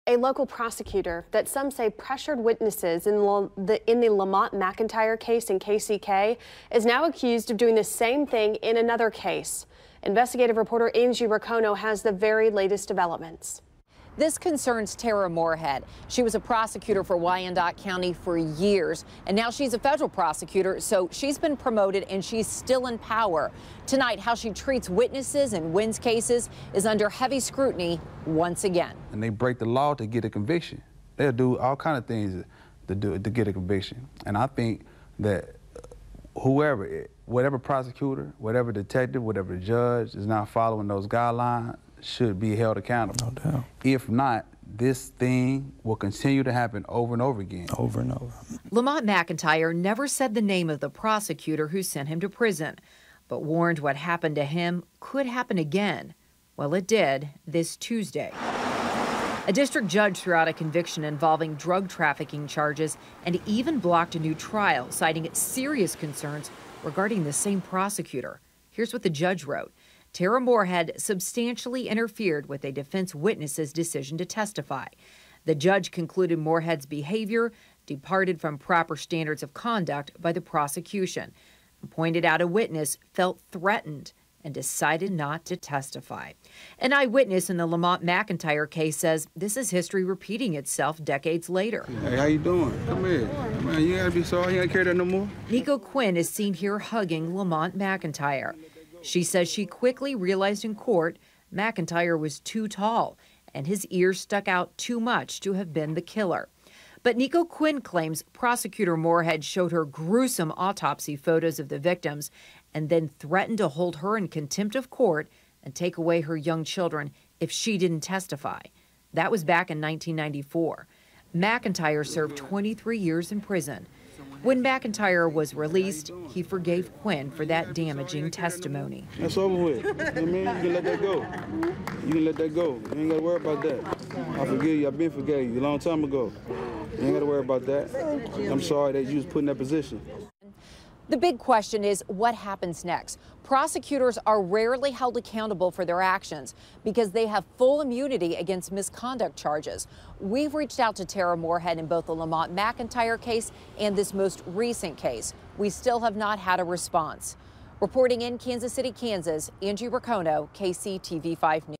A local prosecutor that some say pressured witnesses in the Lamonte McIntyre case in KCK is now accused of doing the same thing in another case. Investigative reporter Angie Racono has the very latest developments. This concerns Tara Moorhead. She was a prosecutor for Wyandotte County for years, and now she's a federal prosecutor, so she's been promoted and she's still in power. Tonight, how she treats witnesses and wins cases is under heavy scrutiny once again. And they break the law to get a conviction. They'll do all kinds of things to get a conviction. And I think that whatever prosecutor, whatever detective, whatever judge is not following those guidelines should be held accountable. No doubt. If not, this thing will continue to happen over and over again. Over and over. Lamonte McIntyre never said the name of the prosecutor who sent him to prison, but warned what happened to him could happen again. Well, it did this Tuesday. A district judge threw out a conviction involving drug trafficking charges and even blocked a new trial, citing serious concerns regarding the same prosecutor. Here's what the judge wrote. Tara Moorhead substantially interfered with a defense witness's decision to testify. The judge concluded Moorhead's behavior departed from proper standards of conduct by the prosecution, and pointed out a witness felt threatened and decided not to testify. An eyewitness in the Lamonte McIntyre case says this is history repeating itself decades later. Hey, how you doing? Come here. Man, you gotta be sorry. You gotta carry that no more. Nico Quinn is seen here hugging Lamonte McIntyre. She says she quickly realized in court McIntyre was too tall and his ears stuck out too much to have been the killer. But Nico Quinn claims prosecutor Moorhead showed her gruesome autopsy photos of the victims and then threatened to hold her in contempt of court and take away her young children if she didn't testify. That was back in 1994. McIntyre served 23 years in prison. When McIntyre was released, he forgave Quinn for that damaging testimony. That's over with. I mean, you can let that go. You can let that go. You ain't got to worry about that. I forgive you. I've been forgave you a long time ago. You ain't got to worry about that. I'm sorry that you was put in that position. The big question is what happens next. Prosecutors are rarely held accountable for their actions because they have full immunity against misconduct charges. We've reached out to Tara Moorhead in both the Lamonte McIntyre case and this most recent case. We still have not had a response. Reporting in Kansas City, Kansas, Angie Racono, KCTV5 News.